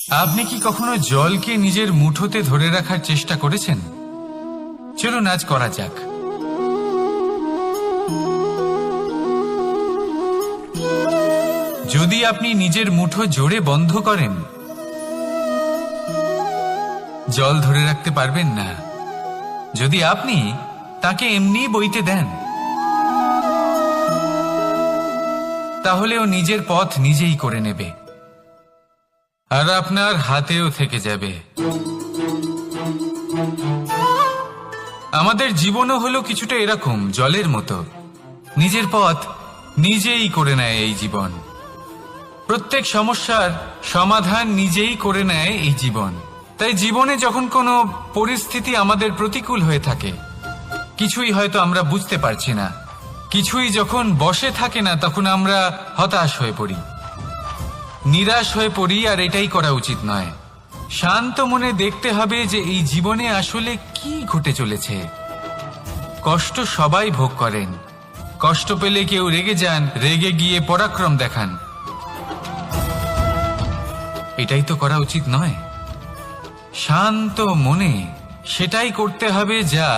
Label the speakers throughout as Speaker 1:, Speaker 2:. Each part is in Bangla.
Speaker 1: আপনি কি কখনো জলকে নিজের মুঠোতে ধরে রাখার চেষ্টা করেছেন? চলুন আজ করা যাক। যদি আপনি নিজের মুঠো জোরে বন্ধ করেন, জল ধরে রাখতে পারবেন না। যদি আপনি তাকে এমনি বইতে দেন, তাহলে ও নিজের পথ নিজেই করে নেবে, আর আপনার হাতেও থেকে যাবে। আমাদের জীবনও হলো কিছুটা এরকম, জলের মতো। নিজের পথ নিজেই করে নেয় এই জীবন। প্রত্যেক সমস্যার সমাধান নিজেই করে নেয় এই জীবন। তাই জীবনে যখন কোনো পরিস্থিতি আমাদের প্রতিকূল হয়ে থাকে, কিছুই হয়তো আমরা বুঝতে পারছি না, কিছুই যখন বসে থাকে না, তখন আমরা হতাশ হয়ে পড়ি, নিরাশ হয়ে পড়ি। আর এটাই করা উচিত নয়। শান্ত মনে দেখতে হবে যে এই জীবনে আসলে কি ঘটে চলেছে। কষ্ট সবাই ভোগ করেন। কষ্ট পেলে কেউ রেগে যান, রেগে গিয়ে পরাক্রম দেখান। এটাই তো করা উচিত নয়। শান্ত মনে সেটাই করতে হবে যা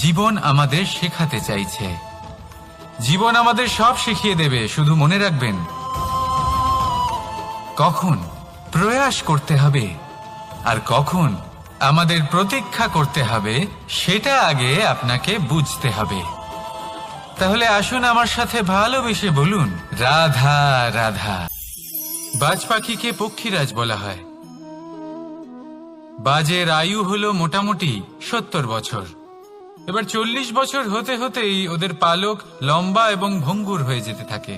Speaker 1: জীবন আমাদের শেখাতে চাইছে। জীবন আমাদের সব শিখিয়ে দেবে, শুধু মনে রাখবেন কখন প্রয়াস করতে হবে আর কখন আমাদের প্রতীক্ষা করতে হবে, সেটা আগে আপনাকে বুঝতে হবে। তাহলে আসুন আমার সাথে ভালোবেসে বলুন, রাধা রাধা। বাজ পাখিকে পক্ষীরাজ বলা হয়। বাজের আয়ু হলো মোটামুটি 70 বছর। এবার 40 বছর হতে হতেই ওদের পালক লম্বা এবং ভঙ্গুর হয়ে যেতে থাকে।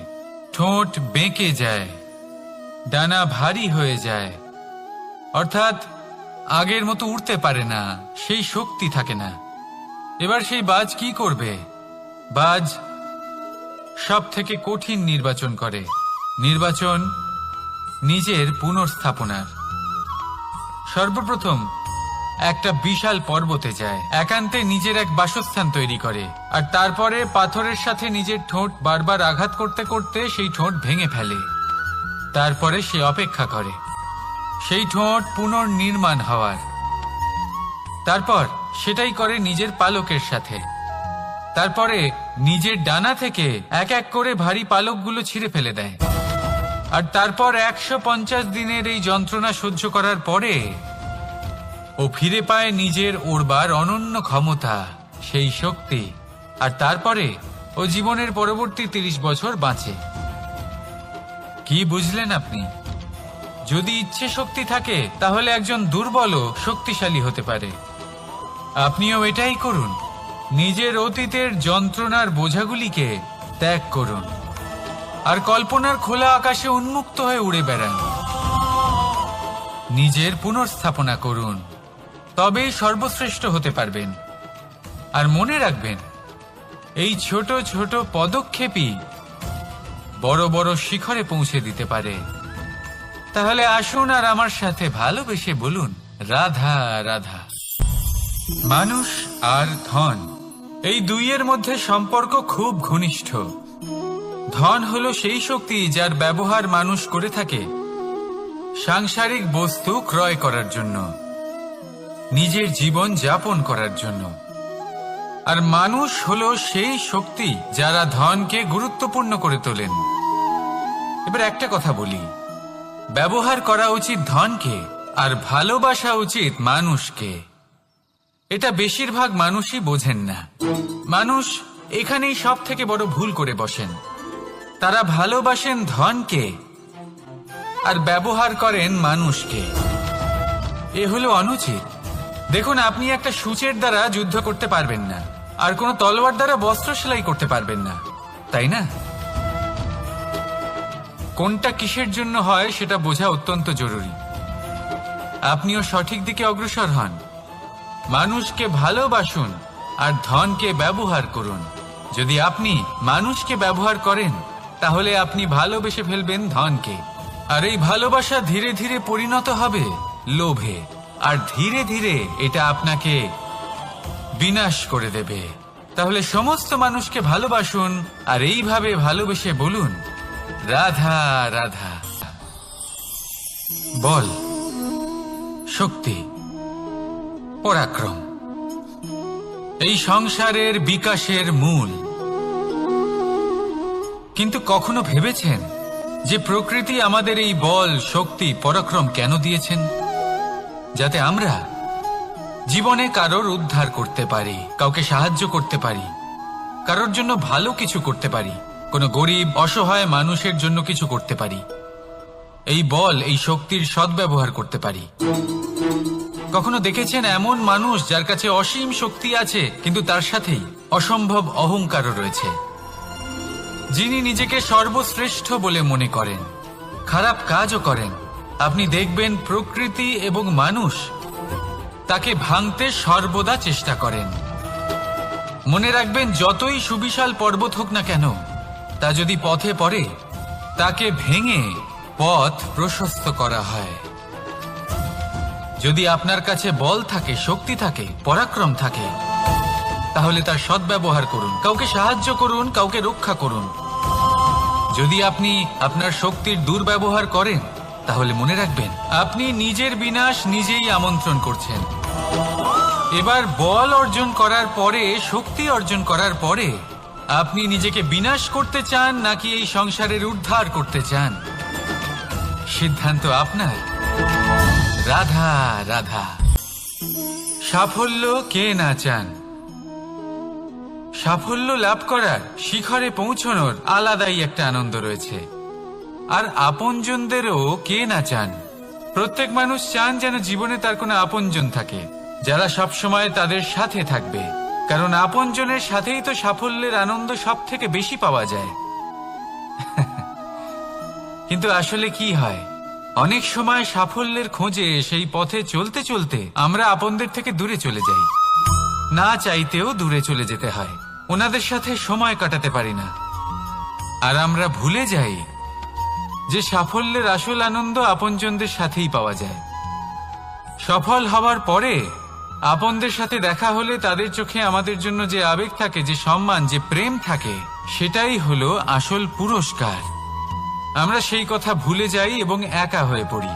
Speaker 1: ঠোঁট বেঁকে যায়, ডানা ভারী হয়ে যায়, অর্থাৎ আগের মতো উড়তে পারে না, সেই শক্তি থাকে না। এবার সেই বাজ কি করবে? বাজ সব থেকে কঠিন নির্বাচন করে, নির্বাচন নিজের পুনর্স্থাপনার। সর্বপ্রথম একটা বিশাল পর্বতে যায়, একান্তে নিজের এক বাসস্থান তৈরি করে, আর তারপরে পাথরের সাথে নিজের ঠোঁট বারবার আঘাত করতে করতে সেই ঠোঁট ভেঙে ফেলে। তারপরে সে অপেক্ষা করে সেই ঠোঁট পুনর্নির্মাণ হওয়ার। তারপর সেটাই করে নিজের পালকের সাথে। তারপরে নিজের ডানা থেকে এক এক করে ভারী পালকগুলো ছিঁড়ে ফেলে দেয়। আর তারপর 150 দিনের এই যন্ত্রণা সহ্য করার পরে ও ফিরে পায় নিজের ওড়বার অনন্য ক্ষমতা, সেই শক্তি। আর তারপরে ও জীবনের পরবর্তী 30 বছর বাঁচে। কি বুঝলেন আপনি? যদি ইচ্ছে শক্তি থাকে, তাহলে একজন দুর্বলও শক্তিশালী হতে পারে। আপনিও এটাই করুন। নিজের অতীতের যন্ত্রণার বোঝাগুলিকে ত্যাগ করুন আর কল্পনার খোলা আকাশে উন্মুক্ত হয়ে উড়ে বেড়ান। নিজের পুনর্স্থাপনা করুন, তবেই সর্বশ্রেষ্ঠ হতে পারবেন। আর মনে রাখবেন, এই ছোট ছোট পদক্ষেপই বড় বড় শিখরে পৌঁছে দিতে পারে। তাহলে আসুন আর আমার সাথে ভালোবেসে বলুন, রাধা রাধা। মানুষ আর ধন, এই দুইয়ের মধ্যে সম্পর্ক খুব ঘনিষ্ঠ। ধন হলো সেই শক্তি যার ব্যবহার মানুষ করে থাকে সাংসারিক বস্তু ক্রয় করার জন্য, নিজের জীবন যাপন করার জন্য। আর মানুষ হলো সেই শক্তি যারা ধনকে গুরুত্বপূর্ণ করে তোলেন। এবার একটা কথা বলি, ব্যবহার করা উচিত ধনকে আর ভালোবাসা উচিত মানুষকে। এটা বেশিরভাগ মানুষই বোঝেন না। মানুষ এখানেই সব থেকে বড় ভুল করে বসেন। তারা ভালোবাসেন ধনকে আর ব্যবহার করেন মানুষকে। এ হলো অনুচিত। দেখুন, আপনি একটা সূচের দ্বারা যুদ্ধ করতে পারবেন না, আর কোনো তলোয়ার দ্বারা বস্ত্র সেলাই করতে পারবেন না, তাই না? কোনটা কিসের জন্য হয় সেটা বোঝা অত্যন্ত জরুরি। আপনিও সঠিক দিকে অগ্রসর হন। মানুষকে ভালোবাসুন আর ধনকে ব্যবহার করুন। যদি আপনি মানুষকে ব্যবহার করেন, তাহলে আপনি ভালোবেসে ফেলবেন ধনকে। আর এই ভালোবাসা ধীরে ধীরে পরিণত হবে লোভে, আর ধীরে ধীরে এটা আপনাকে বিনাশ করে দেবে। তাহলে সমস্ত মানুষকে ভালোবাসুন আর এইভাবে ভালোবেসে বলুন, রাধা রাধা। বল, শক্তি, পরাক্রম এই সংসারের বিকাশের মূল। কিন্তু কখনো ভেবেছেন যে প্রকৃতি আমাদের এই বল, শক্তি, পরাক্রম কেন দিয়েছেন? যাতে আমরা জীবনে কারোর উদ্ধার করতে পারি, কাউকে সাহায্য করতে পারি, কারোর জন্য ভালো কিছু করতে পারি, কোনো গরিব অসহায় মানুষের জন্য কিছু করতে পারি, এই বল, এই শক্তির সদ্ব্যবহার করতে পারি। কখনো দেখেছেন এমন মানুষ যার কাছে অসীম শক্তি আছে কিন্তু তার সাথেই অসম্ভব অহংকারও রয়েছে, যিনি নিজেকে সর্বশ্রেষ্ঠ বলে মনে করেন, খারাপ কাজও করেন। আপনি দেখবেন প্রকৃতি এবং মানুষ তাকে ভাঙতে সর্বদা চেষ্টা করেন। মনে রাখবেন, যতই সুবিশাল পর্বত হোক না কেন, তা যদি পথে পড়ে তাকে ভেঙে পথ প্রশস্ত করা হয়। যদি আপনার কাছে বল থাকে, শক্তি থাকে, পরাক্রম থাকে, তাহলে তার সদ্ব্যবহার করুন, কাউকে সাহায্য করুন, কাউকে রক্ষা করুন। যদি আপনি আপনার শক্তির দুর্ব্যবহার করেন, তাহলে মনে রাখবেন আপনি নিজের বিনাশ নিজেই আমন্ত্রণ করছেন। এবার বল অর্জন করার পরে, শক্তি অর্জন করার পরে আপনি নিজেকে বিনাশ করতে চান নাকি এই সংসারের উদ্ধার করতে চান? সিদ্ধান্ত আপনার। রাধা রাধা। সাফল্য কে না চান? সাফল্য লাভ করার, শিখরে পৌঁছানোর আলাদাই একটা আনন্দ রয়েছে। আর আপনজনদেরও কে না চান? প্রত্যেক মানুষ চান যেন জীবনে তার কোনো আপনজন থাকে, যারা সবসময় তাদের সাথে থাকবে, কারণ আপনজনের সাথেই তো সাফল্যের আনন্দ সব থেকে বেশি পাওয়া যায়। কিন্তু আসলে কি হয়, অনেক সময় সাফল্যের খোঁজে সেই পথে চলতে চলতে আমরা আপনদের থেকে দূরে চলে যাই, না চাইতেও দূরে চলে যেতে হয়, ওনাদের সাথে সময় কাটাতে পারি না। আর আমরা ভুলে যাই যে সাফল্যের আসল আনন্দ আপনজনদের সাথেই পাওয়া যায়। সফল হওয়ার পরে আপনদের সাথে দেখা হলে তাদের চোখে আমাদের জন্য যে আবেগ থাকে, যে সম্মান, যে প্রেম থাকে, সেটাই হলো আসল পুরস্কার। আমরা সেই কথা ভুলে যাই এবং একা হয়ে পড়ি।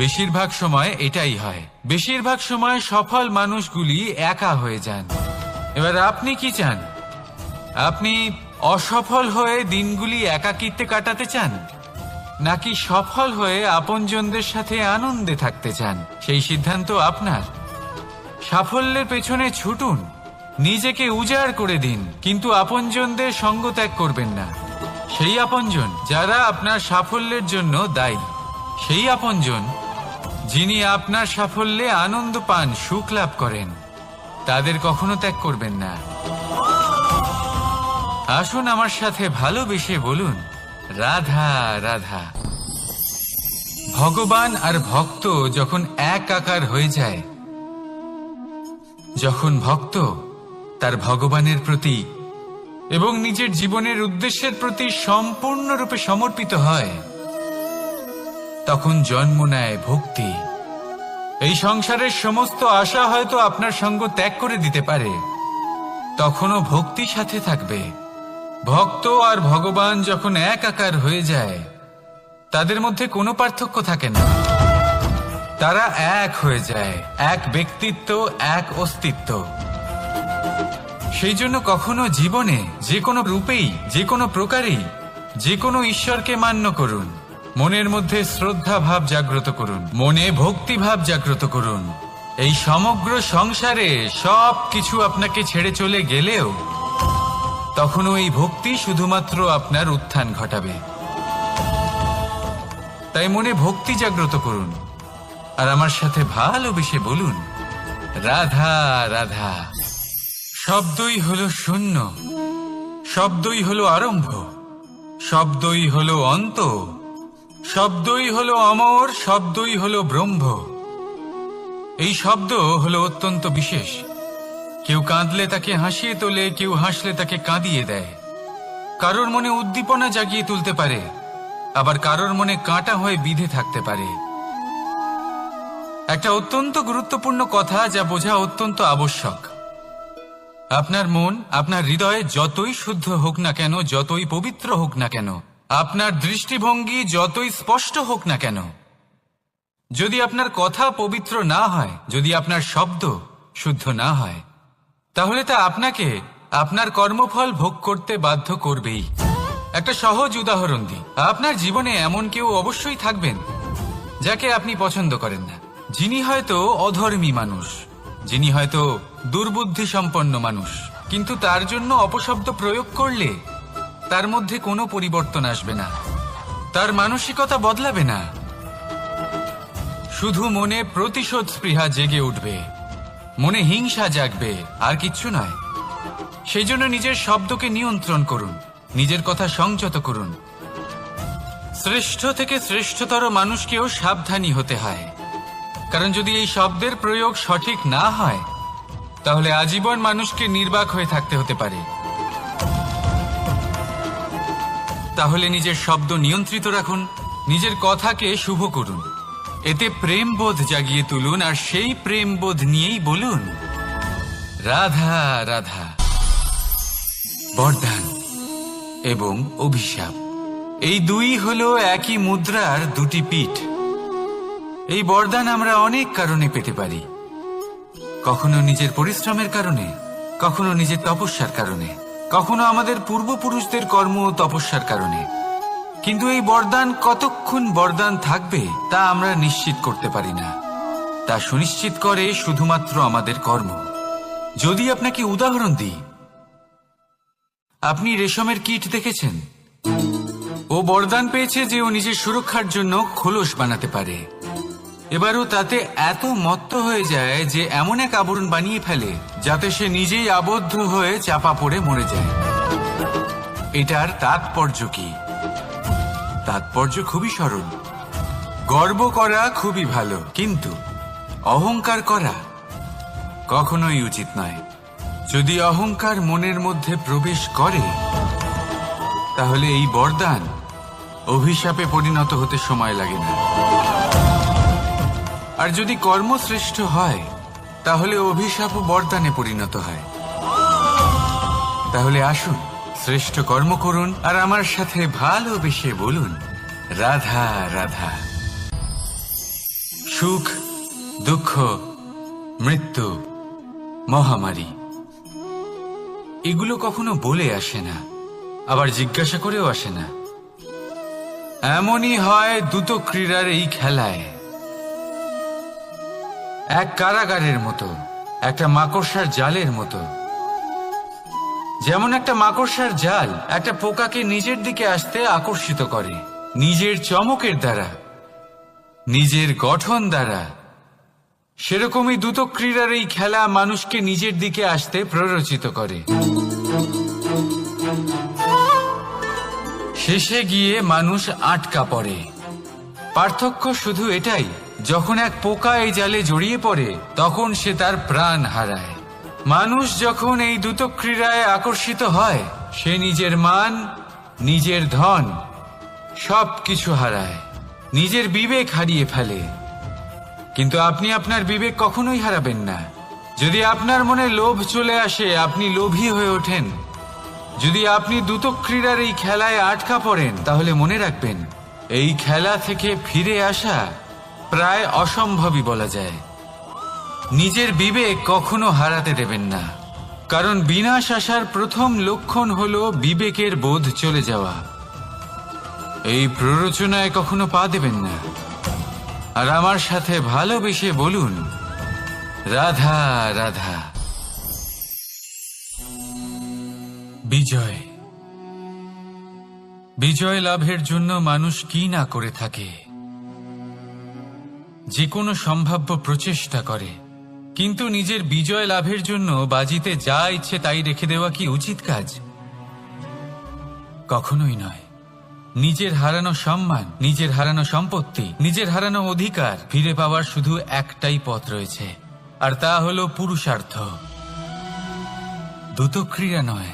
Speaker 1: বেশিরভাগ সময় এটাই হয়, বেশিরভাগ সময় সফল মানুষগুলি একা হয়ে যান। এবার আপনি কি চান? আপনি অসফল হয়ে দিনগুলি একাকিত্বে কাটাতে চান, নাকি সফল হয়ে আপনজনদের সাথে আনন্দে থাকতে চান? সেই সিদ্ধান্ত আপনার। সাফল্যের পেছনে ছুটুন, নিজেকে উজাড় করে দিন, কিন্তু আপনজনদের সঙ্গ ত্যাগ করবেন না। সেই আপনজন যারা আপনার সাফল্যের জন্য দায়ী, সেই আপনজন যিনি আপনার সাফল্যে আনন্দ পান, সুখ লাভ করেন, তাদের কখনো ত্যাগ করবেন না। আসুন আমার সাথে ভালোবেসে বলুন, রাধা রাধা। ভগবান আর ভক্ত যখন একাকার হয়ে যায়, যখন ভক্ত তার ভগবানের প্রতি এবং নিজের জীবনের উদ্দেশ্যের প্রতি সম্পূর্ণরূপে সমর্পিত হয়, তখন জন্ম নেয় ভক্তি। এই সংসারের সমস্ত আশা হয়তো আপনার সঙ্গ ত্যাগ করে দিতে পারে, তখনও ভক্তি সাথে থাকবে। ভক্ত আর ভগবান যখন একাকার হয়ে যায়, তাদের মধ্যে কোনো পার্থক্য থাকে না, তারা এক হয়ে যায়, এক ব্যক্তিত্ব, এক অস্তিত্ব। সেই জন্য কখনো জীবনে যে কোনো রূপেই, যে কোনো প্রকারেই, যে কোনো ঈশ্বরকে মান্য করুন, মনের মধ্যে শ্রদ্ধা ভাব জাগ্রত করুন, মনে ভক্তি ভাব জাগ্রত করুন। এই সমগ্র সংসারে সব কিছু আপনাকে ছেড়ে চলে গেলেও তখনও এই ভক্তি শুধুমাত্র আপনার উত্থান ঘটাবে। তাই মনে ভক্তি জাগ্রত করুন আর আমার সাথে ভালোবেসে বলুন, রাধা রাধা। শব্দই হলো শূন্য, শব্দই হলো আরম্ভ, শব্দই হলো অন্ত, শব্দই হলো অমর, শব্দই হলো ব্রহ্ম। এই শব্দ হলো অত্যন্ত বিশেষ। কেউ কাঁদলে তাকে হাসিয়ে তোলে, কেউ হাসলে তাকে কাঁদিয়ে দেয়। কারোর মনে উদ্দীপনা জাগিয়ে তুলতে পারে, আবার কারোর মনে কাঁটা হয়ে বিঁধে থাকতে পারে। একটা অত্যন্ত গুরুত্বপূর্ণ কথা, যা বোঝা অত্যন্ত আবশ্যক। আপনার মন, আপনার হৃদয় যতই শুদ্ধ হোক না কেন, যতই পবিত্র হোক না কেন, আপনার দৃষ্টিভঙ্গি যতই স্পষ্ট হোক না কেন, যদি আপনার কথা পবিত্র না হয়, যদি আপনার শব্দ শুদ্ধ না হয়, তাহলে তা আপনাকে আপনার কর্মফল ভোগ করতে বাধ্য করবেই। একটা সহজ উদাহরণ দিই। আপনার জীবনে এমন কেউ অবশ্যই থাকবেন যাকে আপনি পছন্দ করেন না, যিনি হয়তো অধর্মী মানুষ, যিনি হয়তো দুর্বুদ্ধি সম্পন্ন মানুষ, কিন্তু তার জন্য অপশব্দ প্রয়োগ করলে তার মধ্যে কোনো পরিবর্তন আসবে না, তার মানসিকতা বদলাবে না, শুধু মনে প্রতিশোধ স্পৃহা জেগে উঠবে, মনে হিংসা জাগবে, আর কিচ্ছু নয়। সেই জন্য নিজের শব্দকে নিয়ন্ত্রণ করুন, নিজের কথা সংযত করুন। শ্রেষ্ঠ থেকে শ্রেষ্ঠতর মানুষকেও সাবধানী হতে হয়, কারণ যদি এই শব্দের প্রয়োগ সঠিক না হয়, তাহলে আজীবন মানুষকে নির্বাক হয়ে থাকতে হতে পারে। তাহলে নিজের শব্দ নিয়ন্ত্রিত রাখুন, নিজের কথাকে শুভ করুন, এতে প্রেমবোধ জাগিয়ে তুলুন, আর সেই প্রেমবোধ নিয়েই বলুন রাধা রাধা। বরদান এবং অভিশাপ, এই দুই হলো একই মুদ্রার দুটি পিঠ। এই বরদান আমরা অনেক কারণে পেতে পারি, কখনো নিজের পরিশ্রমের কারণে, কখনো নিজের তপস্যার কারণে, কখনো আমাদের পূর্বপুরুষদের কর্ম ও তপস্যার কারণে। কিন্তু এই বরদান কতক্ষণ বরদান থাকবে তা আমরা নিশ্চিত করতে পারি না, তা সুনিশ্চিত করে শুধুমাত্র আমাদের কর্ম। যদি আপনাকে উদাহরণ দিই, আপনি রেশমের কীট দেখেছেন? ও বরদান পেয়েছে যে ও নিজের সুরক্ষার জন্য খোলস বানাতে পারে। এবারও তাতে এত মত্ত হয়ে যায় যে এমন এক আবরণ বানিয়ে ফেলে যাতে সে নিজেই আবদ্ধ হয়ে চাপা পড়ে মরে যায়। এটার তাৎপর্য কি? তাৎপর্য খুবই সরল। গর্ব করা খুবই ভালো, কিন্তু অহংকার করা কখনোই উচিত নয়। যদি অহংকার মনের মধ্যে প্রবেশ করে, তাহলে এই বরদান অভিশাপে পরিণত হতে সময় লাগে না। আর যদি কর্মশ্রেষ্ঠ হয়, তাহলে অভিশাপ ও বরদানে পরিণত হয়। তাহলে আসুন শ্রেষ্ঠ কর্ম করুন, আর আমার সাথে ভালোবেসে বলুন রাধা রাধা। সুখ, দুঃখ, মৃত্যু, মহামারী, এগুলো কখনো বলে আসে না, আবার জিজ্ঞাসা করেও আসে না। এমনই হয় দ্রুত ক্রীড়ার এই খেলায়। এক কারাগারের মতো, একটা মাকড়সার জালের মতো। যেমন একটা মাকড়সার জাল একটা পোকাকে নিজের দিকে আসতে আকর্ষিত করে নিজের চমকের দ্বারা, নিজের গঠন দ্বারা, সেরকমই দ্রুত ক্রীড়ার এই খেলা মানুষকে নিজের দিকে আসতে প্ররোচিত করে। শেষে গিয়ে মানুষ আটকা পড়ে। পার্থক্য শুধু এটাই, যখন এক পোকা এই জালে জড়িয়ে পড়ে তখন সে তার প্রাণ হারায়। মানুষ যখন এই দ্রুত ক্রীড়ায় আকর্ষিত হয়, সে নিজের মান, নিজের ধন সবকিছু হারায়, নিজের বিবেক হারিয়ে ফেলে। কিন্তু আপনি আপনার বিবেক কখনোই হারাবেন না। যদি আপনার মনে লোভ চলে আসে, আপনি লোভী হয়ে ওঠেন। যদি আপনি দ্রুত ক্রীড়ার এই খেলায় আটকা পড়েন, তাহলে মনে রাখবেন এই খেলা থেকে ফিরে আসা প্রায় অসম্ভবই বলা যায়। নিজের বিবেক কখনো হারাতে দেবেন না, কারণ বিনাশ আসার প্রথম লক্ষণ হলো বিবেকের বোধ চলে যাওয়া। এই প্ররোচনায় কখনো পা দেবেন না। আর আমার সাথে ভালোবেসে বলুন রাধা রাধা। বিজয়, বিজয় লাভের জন্য মানুষ কি না করে থাকে, যে কোনো সম্ভাব্য প্রচেষ্টা করে। কিন্তু নিজের বিজয় লাভের জন্য বাজিতে যা ইচ্ছে তাই রেখে দেওয়া কি উচিত কাজ? কখনোই নয়। নিজের হারানো সম্মান, নিজের হারানো সম্পত্তি, নিজের হারানো অধিকার ফিরে পাওয়ার শুধু একটাই পথ রয়েছে, আর তা হলো পুরুষার্থ, দ্রুত ক্রীড়া নয়।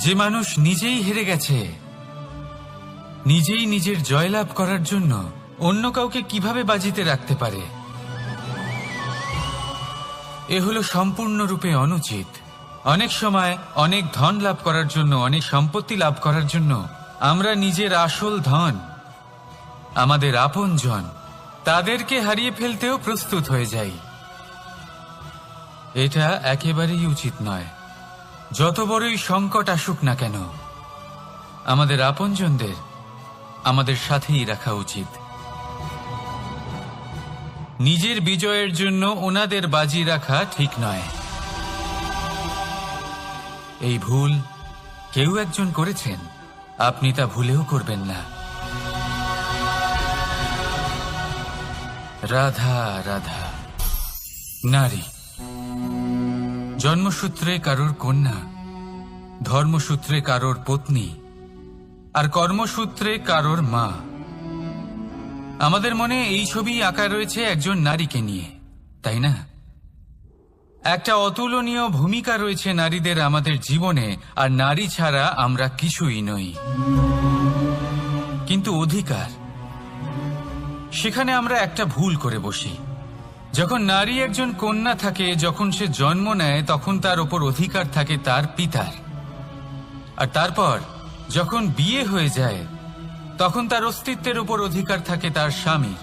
Speaker 1: যে মানুষ নিজেই হেরে গেছে, নিজেই নিজের জয়লাভ করার জন্য অন্য কাউকে কিভাবে বাজিতে রাখতে পারে? এ হলো সম্পূর্ণরূপে অনুচিত। অনেক সময় অনেক ধন লাভ করার জন্য, অনেক সম্পত্তি লাভ করার জন্য আমরা নিজের আসল ধন, আমাদের আপনজন, তাদেরকে হারিয়ে ফেলতেও প্রস্তুত হয়ে যাই। এটা একেবারেই উচিত নয়। যত বড়ই সংকট আসুক না কেন, আমাদের আপনজনদের আমাদের সাথেই রাখা উচিত। নিজের বিজয়ের জন্য ওনাদের বাজি রাখা ঠিক নয়। এই ভুল কেউ একজন করেছেন, আপনি তা ভুলেও করবেন না। রাধা রাধা। নারী জন্মসূত্রে কারোর কন্যা, ধর্মসূত্রে কারোর পত্নী, আর কর্মসূত্রে কারোর মা। আমাদের মনে এই ছবি আঁকা রয়েছে একজন নারীকে নিয়ে, তাই না? একটা অতুলনীয় ভূমিকা রয়েছে নারীদের আমাদের জীবনে, আর নারী ছাড়া আমরা কিছুই নই। কিন্তু অধিকার, সেখানে আমরা একটা ভুল করে বসি। যখন নারী একজন কন্যা থাকে, যখন সে জন্ম নেয়, তখন তার ওপর অধিকার থাকে তার পিতার। আর তারপর যখন বিয়ে হয়ে যায়, তখন তার অস্তিত্বের উপর অধিকার থাকে তার স্বামীর।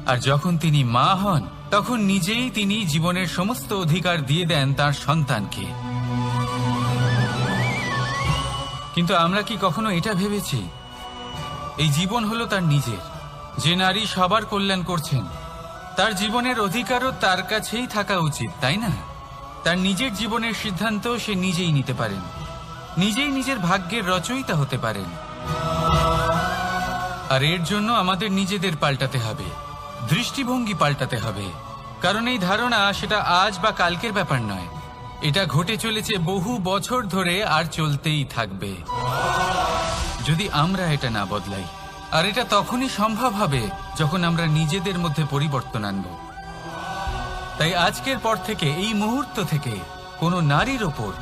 Speaker 1: আর যখন তিনি মা হন, তখন নিজেই তিনি জীবনের সমস্ত অধিকার দিয়ে দেন তার সন্তানকে। কিন্তু আমরা কি কখনো এটা ভেবেছি এই জীবন হলো তার নিজের? যে নারী সবার কল্যাণ করছেন, তার জীবনের অধিকারও তার কাছেই থাকা উচিত, তাই না? তার নিজের জীবনের সিদ্ধান্ত সে নিজেই নিতে পারেন, নিজেই নিজের ভাগ্যের রচয়িতা হতে পারেন। আর এর জন্য আমাদের নিজেদের পাল্টাতে হবে, দৃষ্টিভঙ্গি পাল্টাতে হবে। কারণ এই ধারণা সেটা আজ বা কালকের ব্যাপার নয়, এটা ঘটে চলেছে বহু বছর ধরে, আর চলতেই থাকবে যদি আমরা এটা না বদলাই। আর এটা তখনই সম্ভব হবে যখন আমরা নিজেদের মধ্যে পরিবর্তন আনব। তাই আজকের পর থেকে, এই মুহূর্ত থেকে, কোনো নারীর ওপর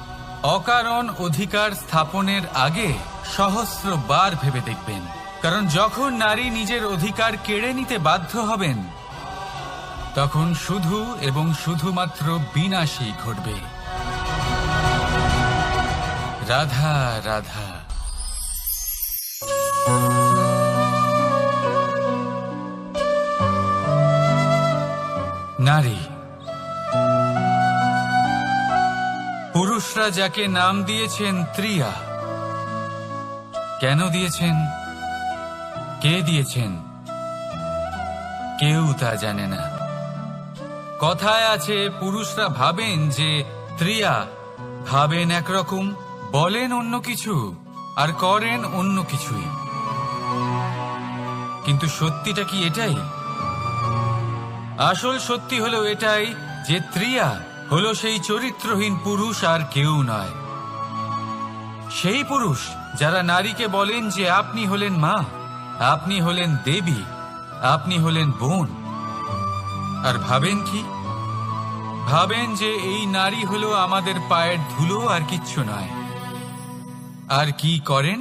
Speaker 1: অকারণ অধিকার স্থাপনের আগে সহস্রবার ভেবে দেখবেন। কারণ যখন নারী নিজের অধিকার কেড়ে নিতে বাধ্য হবেন, তখন শুধু এবং শুধুমাত্র বিনাশই ঘটবে। রাধা রাধা। নারী, পুরুষরা যাকে নাম দিয়েছেন ত্রিয়া, কেন দিয়েছেন, কে দিয়েছেন, কেউ তা জানে না। কথায় আছে, পুরুষরা ভাবেন যে ত্রিয়া, ভাবেন একরকম, বলেন অন্য কিছু, আর করেন অন্য কিছুই। কিন্তু সত্যিটা কি এটাই? আসল সত্যি হলো এটাই যে ত্রিয়া হলো সেই চরিত্রহীন পুরুষ, আর কেউ নয়। সেই পুরুষ যারা নারীকে বলেন যে আপনি হলেন মা, আপনি হলেন দেবী, আপনি হলেন বোন। আর ভাবেন কি? ভাবেন যে এই নারী হলো আমাদের পায়ের ধুলো, আর কিচ্ছু নয়। আর কি করেন?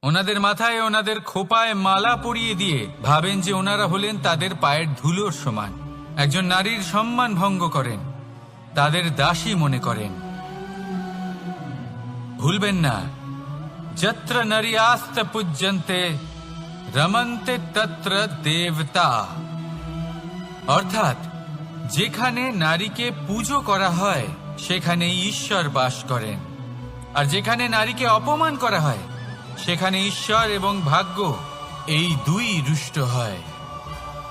Speaker 1: ওনাদের মাথায়, ওনাদের খোপায় মালা পরিয়ে দিয়ে ভাবেন যে ওনারা হলেন তাদের পায়ের ধুলোর সমান। একজন নারীর সম্মান ভঙ্গ করেন, তাদের দাসী মনে করেন। ভুলবেন না, যত্র নারী আস্ত পূজ্যন্তে রমন্তে তত্র দেবতা। অর্থাৎ যেখানে নারীকে পুজো করা হয়, সেখানেই ঈশ্বর বাস করেন। আর যেখানে নারীকে অপমান করা হয়, সেখানে ঈশ্বর এবং ভাগ্য এই দুই রুষ্ট হয়।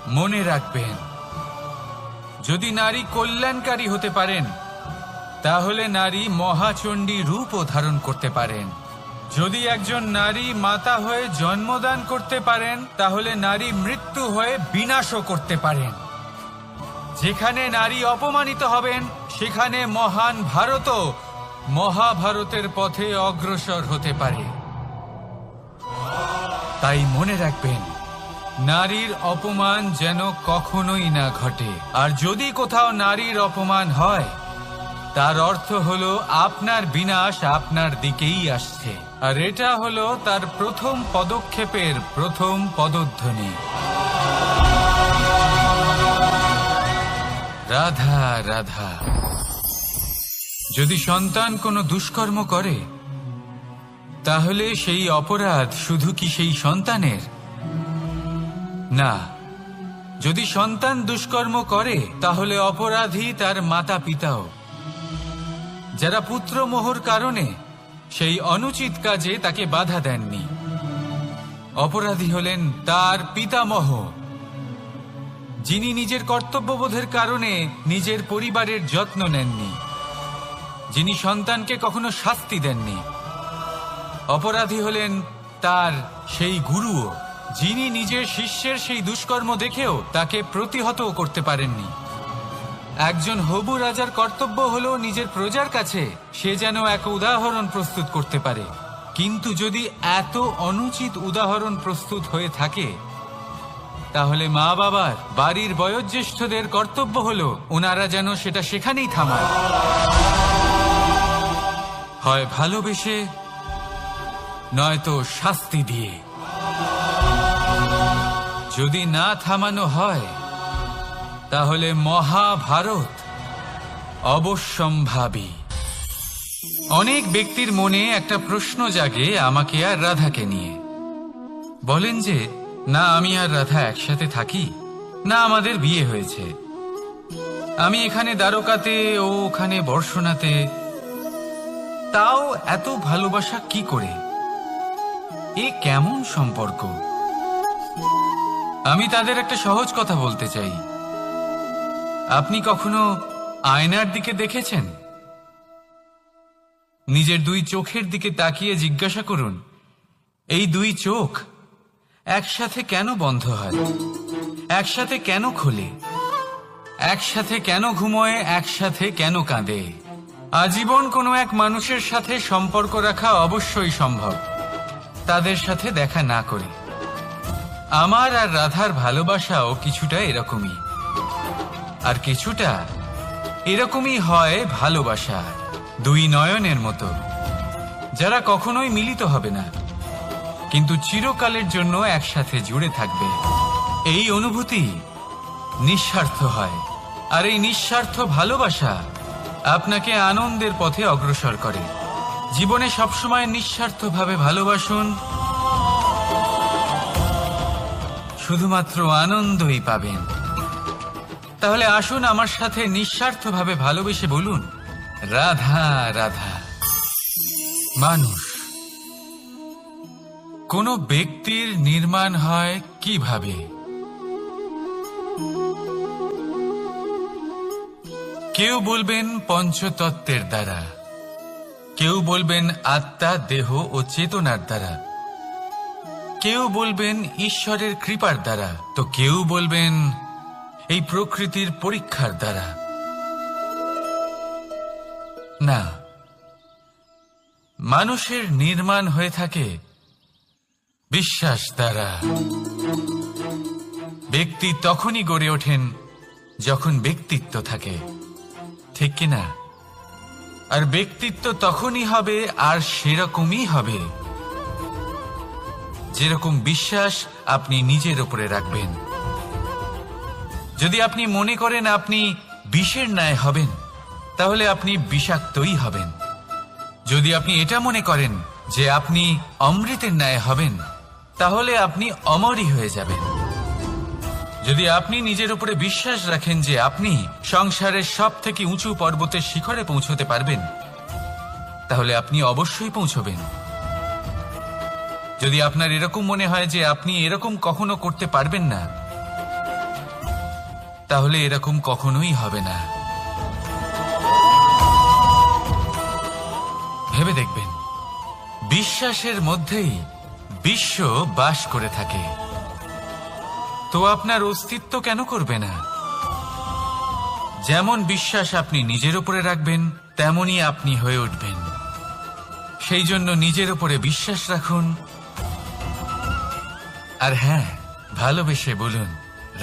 Speaker 1: মনে রাখবেন, যদি নারী কল্যাণকারী হতে পারেন, তাহলে নারী মহাচণ্ডী রূপও ধারণ করতে পারেন। যদি একজন নারী মাতা হয়ে জন্মদান করতে পারেন, তাহলে নারী মৃত্যু হয়ে বিনাশও করতে পারেন। যেখানে নারী অপমানিত হবেন, সেখানে মহান ভারতও মহাভারতের পথে অগ্রসর হতে পারে। তাই মনে রাখবেন, নারীর অপমান যেন কখনোই না ঘটে। আর যদি কোথাও নারীর অপমান হয়, তার অর্থ হলো আপনার বিনাশ আপনার দিকেই আসছে। আর এটা হলো তার প্রথম পদক্ষেপের প্রথম পদধ্বনি। রাধা রাধা। যদি সন্তান কোনো দুষ্কর্ম করে, তাহলে সেই অপরাধ শুধু কি সেই সন্তানের, না, যদি সন্তান দুষ্কর্ম করে তাহলে অপরাধী তার মাতা পিতাও, যারা পুত্রমোহর কারণে সেই অনুচিত কাজে তাকে বাধা দেননি। অপরাধী হলেন তার পিতামহ, যিনি নিজের কর্তব্যবোধের কারণে নিজের পরিবারের যত্ন নেননি, যিনি সন্তানকে কখনো শাস্তি দেননি। অপরাধী হলেন তার সেই গুরুও, যিনি নিজের শিষ্যের সেই দুষ্কর্ম দেখেও তাকে প্রতিহত করতে পারেননি। একজন হবু রাজার কর্তব্য হলো নিজের প্রজার কাছে সে যেন এক উদাহরণ প্রস্তুত করতে পারে, কিন্তু যদি এত অনুচিত উদাহরণ প্রস্তুত হয়ে থাকে তাহলে মা বাবার, বাড়ির বয়োজ্যেষ্ঠদের কর্তব্য হলো ওনারা যেন সেটা সেখানেই থামায়, হয় ভালোবেসে নয়তো শাস্তি দিয়ে। যদি না থামানো হয় তাহলে মহাভারত অবশ্যম্ভাবী। অনেক ব্যক্তির মনে একটা প্রশ্ন জাগে আমাকে আর রাধাকে নিয়ে। বলেন যে না আমি আর রাধা একসাথে থাকি, না আমাদের বিয়ে হয়েছে, আমি এখানে দ্বারকাতে ও ওখানে বর্ষণাতে, তাও এত ভালোবাসা কি করে? এ কেমন সম্পর্ক? আমি তাদের একটা সহজ কথা বলতে চাই। আপনি কখনো আয়নার দিকে দেখেছেন? নিজের দুই চোখের দিকে তাকিয়ে জিজ্ঞাসা করুন, এই দুই চোখ একসাথে কেন বন্ধ হয়, একসাথে কেন খোলে, একসাথে কেন ঘুমোয়, একসাথে কেন কাঁদে? আজীবন কোনো এক মানুষের সাথে সম্পর্ক রাখা অবশ্যই সম্ভব, তাদের সাথে দেখা না করে। আমার আর রাধার ভালোবাসাও কিছুটা এরকমই, আর কিছুটা এরকমই হয় ভালোবাসা দুই নয়নের মতো, যারা কখনোই মিলিত হবে না কিন্তু চিরকালের জন্য একসাথে জুড়ে থাকবে। এই অনুভূতি নিঃস্বার্থ হয়, আর এই নিঃস্বার্থ ভালোবাসা আপনাকে আনন্দের পথে অগ্রসর করে। জীবনে সবসময় নিঃস্বার্থভাবে ভালোবাসুন, শুধুমাত্র আনন্দই পাবেন। তাহলে আসুন আমার সাথে নিঃস্বার্থভাবে ভালোবেসে বলুন, রাধা রাধা। মানুষ, কোন ব্যক্তির নির্মাণ হয় কিভাবে? কেউ বলবেন পঞ্চতত্ত্বের দ্বারা, কেউ বলবেন আত্মা, দেহ ও চেতনার দ্বারা, কেউ বলবেন ঈশ্বরের কৃপার দ্বারা, তো কেউ বলবেন এই প্রকৃতির পরীক্ষার দ্বারা। না, মানুষের নির্মাণ হয়ে থাকে বিশ্বাস দ্বারা। ব্যক্তি তখনই গড়ে ওঠেন যখন ব্যক্তিত্ব থাকে, ঠিক কিনা? আর ব্যক্তিত্ব তখনই হবে আর সেরকমই হবে যেরকম বিশ্বাস আপনি নিজের উপরে রাখবেন। যদি আপনি মনে করেন আপনি বিষের ন্যায় হবেন, তাহলে আপনি বিষাক্তই হবেন। যদি আপনি এটা মনে করেন যে আপনি অমৃতের ন্যায় হবেন, তাহলে আপনি অমরই হয়ে যাবেন। যদি আপনি নিজের উপরে বিশ্বাস রাখেন যে আপনি সংসারের সব থেকে উঁচু পর্বতের শিখরে পৌঁছতে পারবেন, তাহলে আপনি অবশ্যই পৌঁছবেন। যদি আপনার এরকম মনে হয় যে আপনি এরকম কখনো করতে পারবেন না, তাহলে এরকম কখনোই হবে না। ভেবে দেখবেন, বিশ্বাসের মধ্যেই বিশ্ব বাস করে থাকে, তো আপনার অস্তিত্ব কেন করবে না? যেমন বিশ্বাস আপনি নিজের উপরে রাখবেন, তেমনই আপনি হয়ে উঠবেন। সেই জন্য নিজের উপরে বিশ্বাস রাখুন, আর হ্যাঁ, ভালোবেসে বলুন,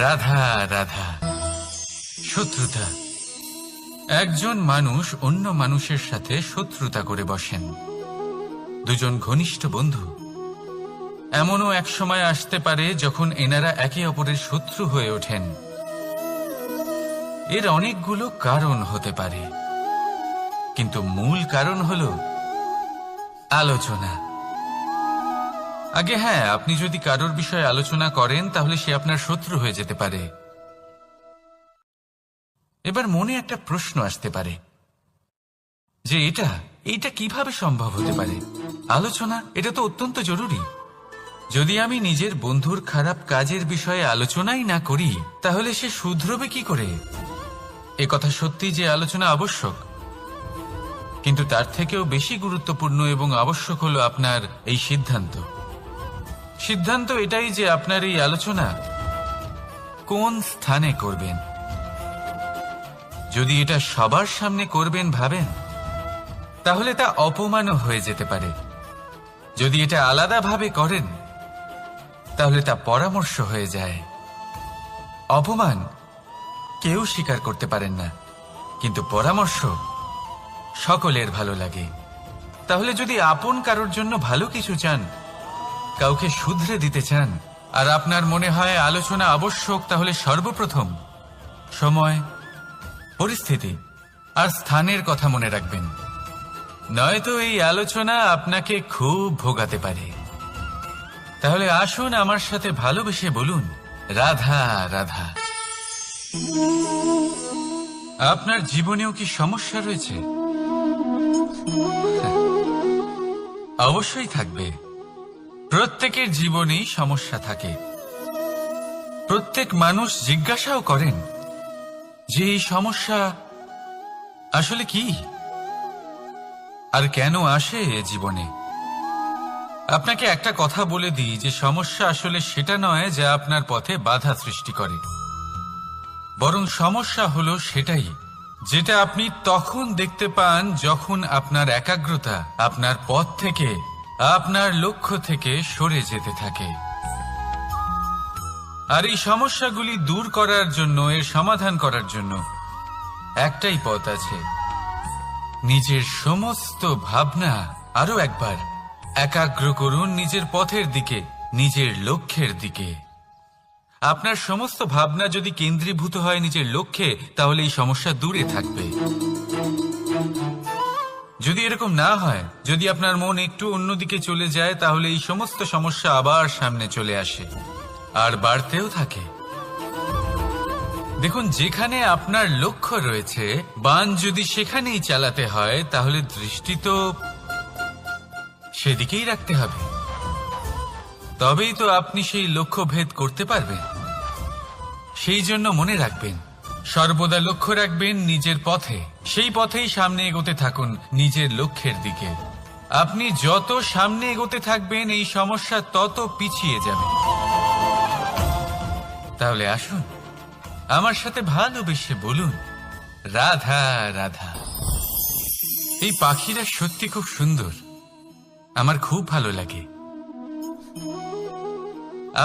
Speaker 1: রাধা রাধা। শত্রুতা, একজন মানুষ অন্য মানুষের সাথে শত্রুতা করে বসেন, দুজন ঘনিষ্ঠ বন্ধু। এমনও এক সময় আসতে পারে যখন এনারা একে অপরের শত্রু হয়ে ওঠেন। এর অনেকগুলো কারণ হতে পারে, কিন্তু মূল কারণ হলো আলোচনা। আগে হ্যাঁ, আপনি যদি কারোর বিষয়ে আলোচনা করেন তাহলে সে আপনার শত্রু হয়ে যেতে পারে। এবার মনে একটা প্রশ্ন আসতে পারে যে এটা কিভাবে সম্ভব হতে পারে। আলোচনা এটা তো অত্যন্ত জরুরি। যদি আমি নিজের বন্ধুর খারাপ কাজের বিষয়ে আলোচনাই না করি তাহলে সে শুধরবে কি করে? এ কথা সত্যি যে আলোচনা আবশ্যক, কিন্তু তার থেকেও বেশি গুরুত্বপূর্ণ এবং আবশ্যক হলো আপনার এই সিদ্ধান্ত এটাই যে আপনার এই আলোচনা কোন স্থানে করবেন। যদি এটা সবার সামনে করবেন ভাবেন, তাহলে তা অপমানও হয়ে যেতে পারে। যদি এটা আলাদাভাবে করেন তাহলে তা পরামর্শ হয়ে যায়। অপমান কেউ স্বীকার করতে পারেন না, কিন্তু পরামর্শ সকলের ভালো লাগে। তাহলে যদি আপন কারোর জন্য ভালো কিছু চান, কাউকে শুধরে দিতে চান, আর আপনার মনে হয় আলোচনা আবশ্যক, তাহলে সর্বপ্রথম সময়, পরিস্থিতি আর স্থানের কথা মনে রাখবেন। নয়তো এই আলোচনা আপনাকে খুব ভোগাতে পারে। তাহলে আসুন আমার সাথে ভালোবেসে বলুন, রাধা রাধা। আপনার জীবনেও কি সমস্যা রয়েছে? অবশ্যই থাকবে। প্রত্যেকের জীবনেই সমস্যা থাকে। প্রত্যেক মানুষ জিজ্ঞাসাও করেন যে এই সমস্যা আসলে কি আর কেন আসে এ জীবনে। আপনাকে একটা কথা বলে দিই যে সমস্যা আসলে সেটা নয় যা আপনার পথে বাধা সৃষ্টি করে, বরং সমস্যা হলো সেটাই যেটা আপনি তখন দেখতে পান যখন আপনার একাগ্রতা আপনার পথ থেকে, আপনার লক্ষ্য থেকে সরে যেতে থাকে। আর এই সমস্যাগুলি দূর করার জন্য, এর সমাধান করার জন্য একটাই পথ আছে। নিজের সমস্ত ভাবনা আরো একবার একাগ্র করুন নিজের পথের দিকে, নিজের লক্ষ্যের দিকে। আপনার সমস্ত ভাবনা যদি কেন্দ্রীভূত হয় নিজের লক্ষ্যে, তাহলে এই সমস্যা দূরে থাকবে। যদি এরকম না হয়, যদি আপনার মন একটু অন্যদিকে চলে যায়, তাহলে এই সমস্ত সমস্যা আবার সামনে চলে আসে আর বাড়তেও থাকে। দেখুন, যেখানে আপনার লক্ষ্য রয়েছে, বান যদি সেখানেই চালাতে হয়, তাহলে দৃষ্টি তো সেদিকেই রাখতে হবে। তবেই তো আপনি সেই লক্ষ্য ভেদ করতে পারবেন। সেই জন্য মনে রাখবেন, সর্বদা লক্ষ্য রাখবেন নিজের পথে, সেই পথেই সামনে এগোতে থাকুন নিজের লক্ষ্যের দিকে। আপনি যত সামনে এগোতে থাকবেন এই সমস্যা তত পিছিয়ে যাবে। তাহলে আসুন আমার সাথে ভালোবেসে বলুন, রাধা রাধা। এই পাখিরা সত্যি খুব সুন্দর, আমার খুব ভালো লাগে।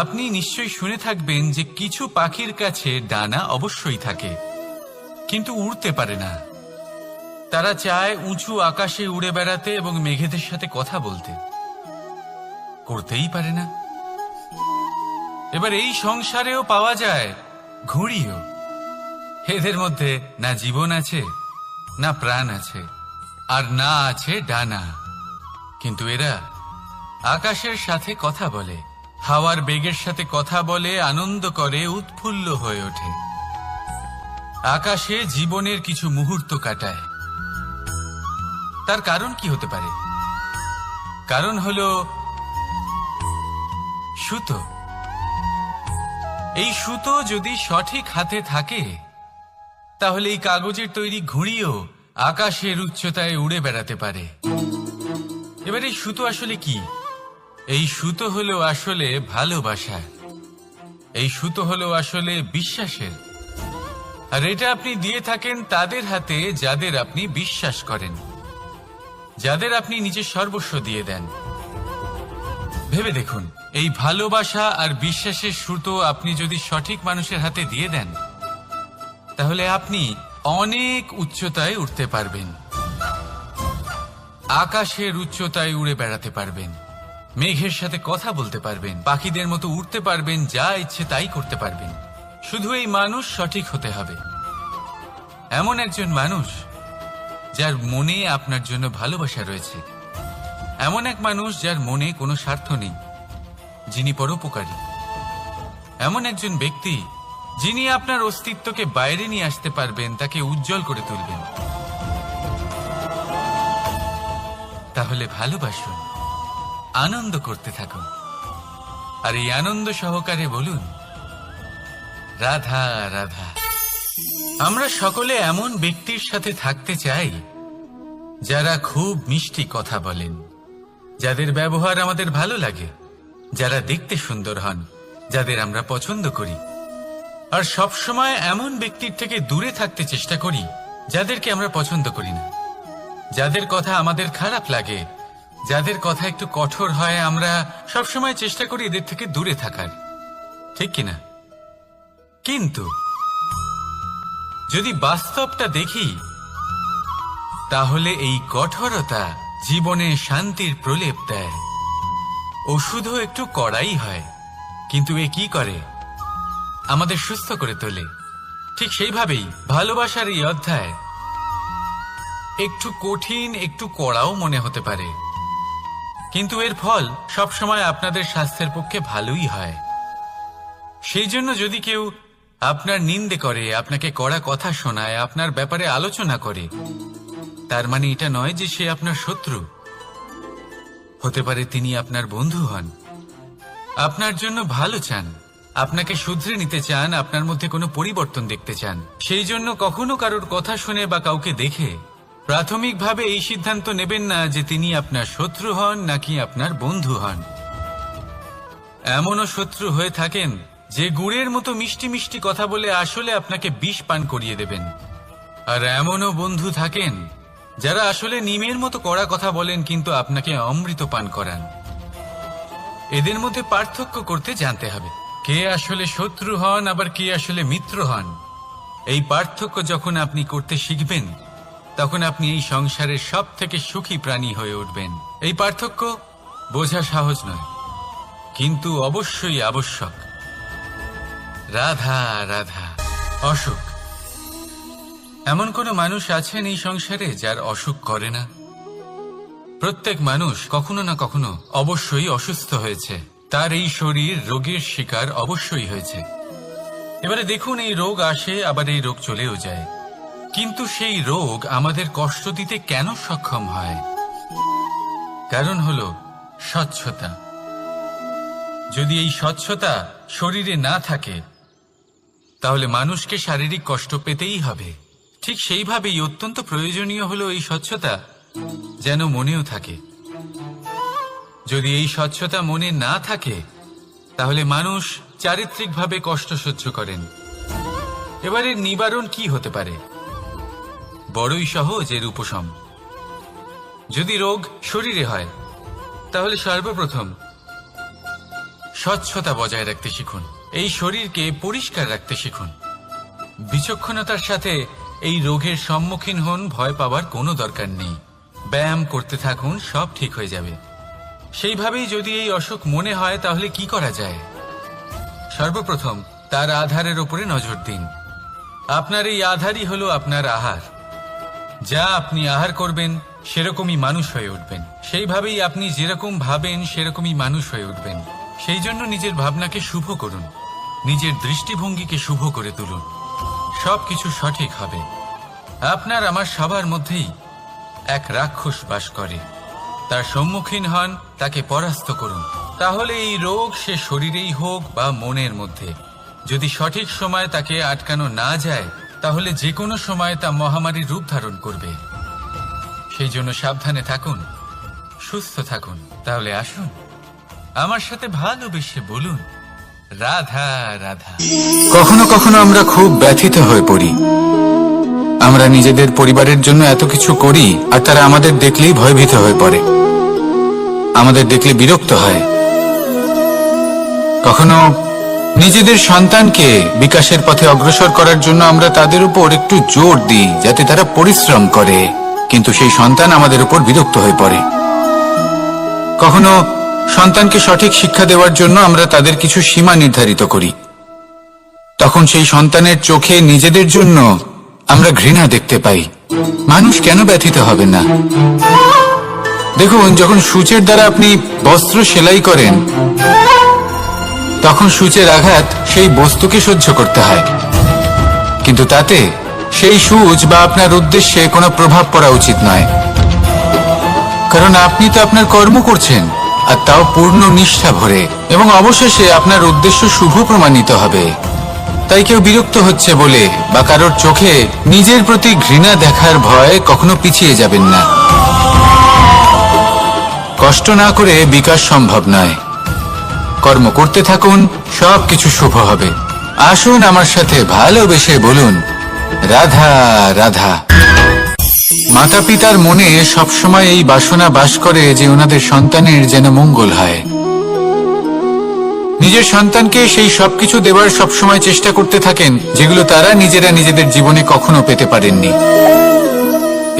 Speaker 1: আপনি নিশ্চয়ই শুনে থাকবেন যে কিছু পাখির কাছে ডানা অবশ্যই থাকে, কিন্তু উড়তে পারে না। তারা চায় উঁচু আকাশে উড়ে বেড়াতে এবং মেঘেদের সাথে কথা বলতে, করতেই পারে না। এবার এই সংসারেও পাওয়া যায় ঘুড়িও। এদের মধ্যে না জীবন আছে, না প্রাণ আছে, আর না আছে ডানা, কিন্তু এরা আকাশের সাথে কথা বলে, হাওয়ার বেগের সাথে কথা বলে, আনন্দ করে, উৎফুল্ল হয়ে ওঠে। আকাশে জীবনের কিছু মুহূর্ত কাটায়। তার কারণ কি হতে পারে? কারণ হলো সুতো। এই সুতো যদি সঠিক হাতে থাকে, তাহলে এই কাগজের তৈরি ঘুড়িও আকাশের উচ্চতায় উড়ে বেড়াতে পারে। এবার এই সুতো আসলে কি? এই সুতো হলো আসলে ভালোবাসা। এই সুতো হলো আসলে বিশ্বাসের। আর এটা আপনি দিয়ে থাকেন তাদের হাতে যাদের আপনি বিশ্বাস করেন, যাদের আপনি নিজের সর্বস্ব দিয়ে দেন। ভেবে দেখুন, এই ভালোবাসা আর বিশ্বাসের সুতো আপনি যদি সঠিক মানুষের হাতে দিয়ে দেন, তাহলে আপনি অনেক উচ্চতায় উঠতে পারবেন, আকাশের উচ্চতায় উড়ে বেড়াতে পারবেন, মেঘের সাথে কথা বলতে পারবেন, পাখিদের মতো উড়তে পারবেন, যা ইচ্ছে তাই করতে পারবেন। শুধু এই মানুষ সঠিক হতে হবে, এমন একজন মানুষ যার মনে আপনার জন্য ভালোবাসা রয়েছে, এমন এক মানুষ যার মনে কোনো স্বার্থ নেই, যিনি পরোপকারী, এমন একজন ব্যক্তি যিনি আপনার অস্তিত্বকে বাইরে নিয়ে আসতে পারবেন, তাকে উজ্জ্বল করে তুলবেন। তাহলে ভালোবাসুন, আনন্দ করতে থাকুন, আর এই আনন্দ সহকারে বলুন, রাধা রাধা। আমরা সকলে এমন ব্যক্তির সাথে থাকতে চাই যারা খুব মিষ্টি কথা বলেন, যাদের ব্যবহার আমাদের ভালো লাগে, যারা দেখতে সুন্দর হন, যাদের আমরা পছন্দ করি। আর সবসময় এমন ব্যক্তির থেকে দূরে থাকতে চেষ্টা করি যাদেরকে আমরা পছন্দ করি না, যাদের কথা আমাদের খারাপ লাগে, যাদের কথা একটু কঠোর হয়। আমরা সবসময় চেষ্টা করি এদের থেকে দূরে থাকার, ঠিক কিনা? কিন্তু যদি বাস্তবটা দেখি, তাহলে এই কঠোরতা জীবনে শান্তির প্রলেপ দেয়। ওষুধও একটু কড়াই হয়, কিন্তু এ কি করে? আমাদের সুস্থ করে তোলে। ঠিক সেইভাবেই ভালোবাসার এই অধ্যায় একটু কঠিন, একটু কড়াও মনে হতে পারে, কিন্তু এর ফল সবসময় আপনাদের স্বাস্থ্যের পক্ষে ভালোই হয়। সেই জন্য যদি কেউ আপনার নিন্দে করে, আপনাকে কড়া কথা শোনায়, আপনার ব্যাপারে আলোচনা করে, তার মানে এটা নয় যে সে আপনার শত্রু। হতে পারে তিনি আপনার বন্ধু হন, আপনার জন্য ভালো চান, আপনাকে শুধরে নিতে চান, আপনার মধ্যে কোনো পরিবর্তন দেখতে চান। সেই জন্য কখনো কারোর কথা শুনে বা কাউকে দেখে প্রাথমিকভাবে এই সিদ্ধান্ত নেবেন না যে তিনি আপনার শত্রু হন নাকি আপনার বন্ধু হন। এমনও শত্রু হয়ে থাকেন যে গুড়ের মতো মিষ্টি মিষ্টি কথা বলে আসলে আপনাকে বিষ পান করিয়ে দেবেন। আর এমনও বন্ধু থাকেন যারা আসলে নিমের মতো কড়া কথা বলেন কিন্তু আপনাকে অমৃত পান করান। এদের মধ্যে পার্থক্য করতে জানতে হবে, কে আসলে শত্রু হন আবার কে আসলে মিত্র হন। এই পার্থক্য যখন আপনি করতে শিখবেন, তখন আপনি এই সংসারের সব থেকে সুখী প্রাণী হয়ে উঠবেন। এই পার্থক্য বোঝা সহজ নয়, কিন্তু অবশ্যই আবশ্যক। রাধা রাধা। অসুখ। এমন কোনো মানুষ আছেন এই সংসারে যার অসুখ করে না? প্রত্যেক মানুষ কখনো না কখনো অবশ্যই অসুস্থ হয়েছে, তার এই শরীর রোগের শিকার অবশ্যই হয়েছে। এবারে দেখুন, এই রোগ আসে আবার এই রোগ চলেও যায়, কিন্তু সেই রোগ আমাদের কষ্ট দিতে কেন সক্ষম হয়? কারণ হলো স্বচ্ছতা। যদি এই স্বচ্ছতা শরীরে না থাকে, তাহলে মানুষকে শারীরিক কষ্ট পেতেই হবে। ঠিক সেইভাবেই অত্যন্ত প্রয়োজনীয় হলো এই স্বচ্ছতা যেন মনেও থাকে। যদি এই স্বচ্ছতা মনে না থাকে, তাহলে মানুষ চারিত্রিকভাবে কষ্ট সহ্য করেন। এবারে নিবারণ কি হতে পারে? বড়ই সহজ এর উপশম। যদি রোগ শরীরে হয়, তাহলে সর্বপ্রথম স্বচ্ছতা বজায় রাখতে শিখুন, এই শরীরকে পরিষ্কার রাখতে শিখুন। বিচক্ষণতার সাথে এই রোগের সম্মুখীন হন, ভয় পাবার কোনো দরকার নেই। ব্যায়াম করতে থাকুন, সব ঠিক হয়ে যাবে। সেইভাবেই যদি এই অসুখ মনে হয়, তাহলে কি করা যায়? সর্বপ্রথম তার আধারের উপরে নজর দিন। আপনার এই আধারই হলো আপনার আহার। যা আপনি আহার করবেন সেরকমই মানুষ হয়ে উঠবেন। সেইভাবেই আপনি যেরকম ভাবেন সেরকমই মানুষ হয়ে উঠবেন। সেই জন্য নিজের ভাবনাকে শুভ করুন, নিজের দৃষ্টিভঙ্গিকে শুভ করে তুলুন, সবকিছু সঠিক হবে। আপনার আমার সবার মধ্যেই এক রাক্ষস বাস করে, তার সম্মুখীন হন, তাকে পরাস্ত করুন। তাহলে এই রোগ সে শরীরেই হোক বা মনের মধ্যে, যদি সঠিক সময় তাকে আটকানো না যায়, তাহলে যে কোনো সময় তা মহামারীর রূপ ধারণ করবে। সেই জন্য সাবধানে থাকুন, সুস্থ থাকুন। তাহলে আসুন আমার সাথে ভালোবেসে বলুন, রাধা রাধা।
Speaker 2: কখনো কখনো আমরা খুব ব্যথিত হয়ে পড়ি। আমরা নিজেদের পরিবারের জন্য এত কিছু করি, আর তারা আমাদের দেখলেই ভয়ভীত হয়ে পড়ে, আমাদের দেখলে বিরক্ত হয়। কখনো নিজেদের সন্তানকে বিকাশের পথে অগ্রসর করার জন্য আমরা তাদের উপর একটু জোর দিই যাতে তারা পরিশ্রম করে, কিন্তু সেই সন্তান আমাদের উপর বিরক্ত হয়ে পড়ে। কখনো সন্তানকে সঠিক শিক্ষা দেওয়ার জন্য আমরা তাদের কিছু সীমা নির্ধারিত করি, তখন সেই সন্তানের চোখে নিজেদের জন্য আমরা ঘৃণা দেখতে পাই। মানুষ কেন ব্যথিত হবেন না? দেখুন, যখন সূচের দ্বারা আপনি বস্ত্র সেলাই করেন, তখন সূচের আঘাত সেই বস্তুকে সহ্য করতে হয়, কিন্তু তাতে সেই সূচ বা আপনার উদ্দেশ্যে কোনো প্রভাব পড়া উচিত নয়, কারণ আপনি তো আপনার কর্ম করছেন, আর তাও পূর্ণ নিষ্ঠা ভরে, এবং অবশেষে আপনার উদ্দেশ্য শুভ প্রমাণিত হবে। তাই কেউ বিরক্ত হচ্ছে বলে বা কারোর চোখে নিজের প্রতি ঘৃণা দেখার ভয় কখনো পিছিয়ে যাবেন না। কষ্ট না করে বিকাশ সম্ভব নয়। কর্ম করতে থাকুন, সবকিছু শুভ হবে। আসুন আমার সাথে ভালোবেসে বলুন, রাধা রাধা। মাতা পিতার মনে সবসময় এই বাসনা বাস করে যে ওনাদের সন্তানের যেন মঙ্গল হয়। নিজের সন্তানকে সেই সবকিছু দেওয়ার সবসময় চেষ্টা করতে থাকেন যেগুলো তারা নিজেরা নিজেদের জীবনে কখনো পেতে পারেননি,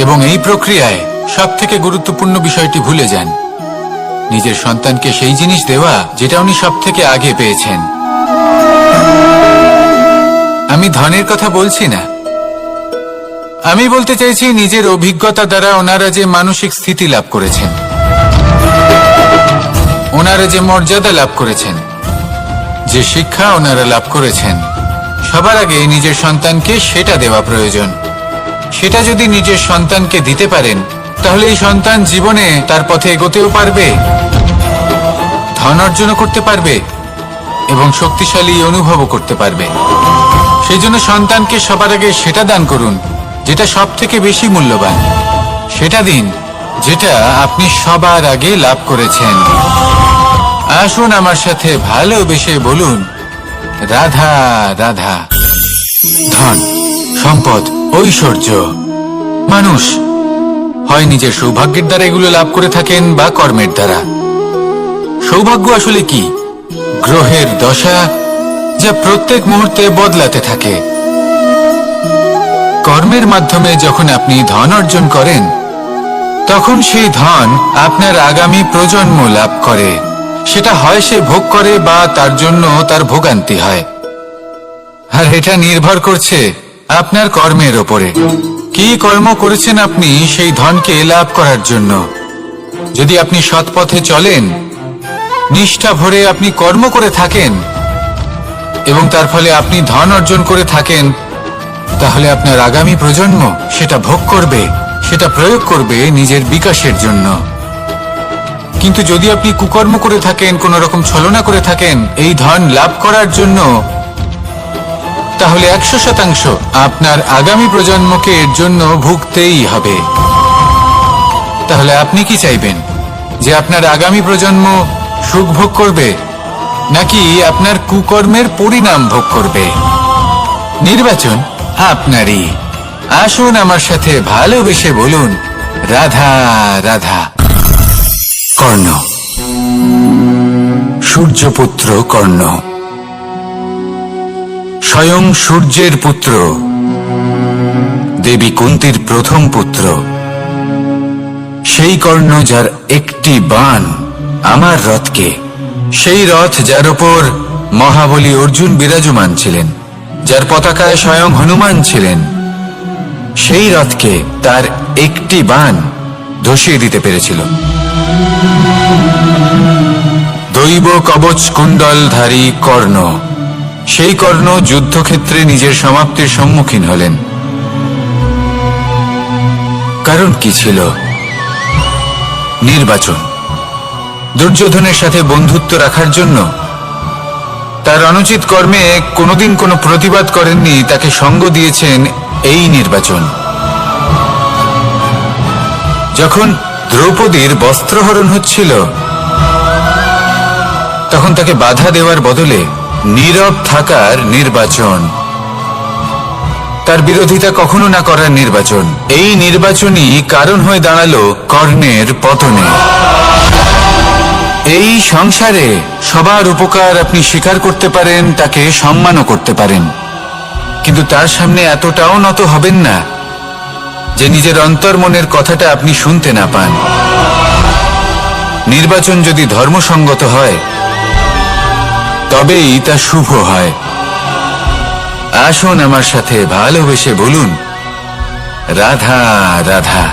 Speaker 2: এবং এই প্রক্রিয়ায় সবথেকে গুরুত্বপূর্ণ বিষয়টি ভুলে যান, নিজের সন্তানকে সেই জিনিস দেওয়া যেটা উনি সবথেকে আগে পেয়েছেন। আমি ধনের কথা বলছি না, আমি বলতে চাইছি নিজের অভিজ্ঞতা দ্বারা ওনারা যে মানসিক স্থিতি লাভ করেছেন, ওনারা যে মর্যাদা লাভ করেছেন, যে শিক্ষা ওনারা লাভ করেছেন, সবার আগে নিজের সন্তানকে সেটা দেওয়া প্রয়োজন। সেটা যদি নিজের সন্তানকে দিতে পারেন, তাহলে এই সন্তান জীবনে তার পথে এগোতেও পারবে, ধন অর্জন করতে পারবে এবং শক্তিশালী অনুভবও করতে পারবে। সেই জন্য সন্তানকে সবার আগে সেটা দান করুন যেটা সব থেকে বেশি মূল্যবান। সেটা দিন যেটা আপনি সবার আগে লাভ করেছেন। আসুন আমার সাথে ভালোবেসে বলুন, রাধা রাধা। ধন, সম্পদ, ঐশ্বর্য, মানুষ হয় নিজের সৌভাগ্যের দ্বারা এগুলো লাভ করে থাকেন বা কর্মের দ্বারা। সৌভাগ্য আসলে কি? গ্রহের দশা যা প্রত্যেক মুহূর্তে বদলাতে থাকে। কর্মের মাধ্যমে যখন আপনি ধন অর্জন করেন, তখন সেই ধন আপনার আগামী প্রজন্ম লাভ করে। সেটা হয় সে ভোগ করে বা তার জন্য তার ভোগান্তি হয়, আর এটা নির্ভর করছে আপনার কর্মের ওপরে। কি কর্ম করেছেন আপনি সেই ধনকে লাভ করার জন্য? যদি আপনি সৎ পথে চলেন, নিষ্ঠা ভরে আপনি কর্ম করে থাকেন এবং তার ফলে আপনি ধন অর্জন করে থাকেন, তাহলে আপনার আগামী প্রজন্ম সেটা ভোগ করবে, সেটা প্রয়োগ করবে নিজের বিকাশের জন্য। কিন্তু যদি আপনি কুকর্ম করে থাকেন, কোন রকম ছলনা করে থাকেন এই ধন লাভ করার জন্য, তাহলে 100% আপনার আগামী প্রজন্মকে এর জন্য ভুগতেই হবে। তাহলে আপনি কি চাইবেন? যে আপনার আগামী প্রজন্ম সুখ ভোগ করবে, নাকি আপনার কুকর্মের পরিণাম ভোগ করবে? নির্বাচন আপনারই। আসুন আমার সাথে ভালোবেসে বলুন, রাধা রাধা। কর্ণ, সূর্যপুত্র কর্ণ, স্বয়ং সূর্যের পুত্র, দেবী কুন্তির প্রথম পুত্র। সেই কর্ণ যার একটি বাণ আমার রথকে, সেই রথ যার ওপর মহাবলী অর্জুন বিরাজমান ছিলেন, যার পতাকায় স্বয়ং হনুমান ছিলেন, সেই রথকে তার একটি বাণ ধসিয়ে দিতে পেরেছিল। দৈব কবচ কুণ্ডলধারী কর্ণ, সেই কর্ণ যুদ্ধক্ষেত্রে নিজের সমাপ্তির সম্মুখীন হলেন। কারণ কি ছিল? নির্বাচন। দুর্যোধনের সাথে বন্ধুত্ব রাখার জন্য তার অনুচিত কর্মে কোনোদিন কোনো প্রতিবাদ করেননি, তাকে সঙ্গ দিয়েছেন এই নির্বাচন। যখন দ্রৌপদীর বস্ত্রহরণ হচ্ছিল, তখন তাকে বাধা দেওয়ার বদলে নীরব থাকার নির্বাচন, তার বিরোধিতা কখনো না করার নির্বাচন। এই নির্বাচনই কারণ হয়ে দাঁড়ালো কর্ণের পতনে। এই সংসারে সবার উপকার আপনি স্বীকার করতে পারেন, তাকে সম্মানও করতে পারেন, কিন্তু তার সামনে এতটাও নত হবেন না যে নিজের অন্তর্মনের কথাটা আপনি শুনতে না পান। নির্বাচন যদি ধর্মসঙ্গত হয়, তবেই তা শুভ হয়। আসুন আমার সাথে ভালোবেসে বলুন, রাধা রাধা।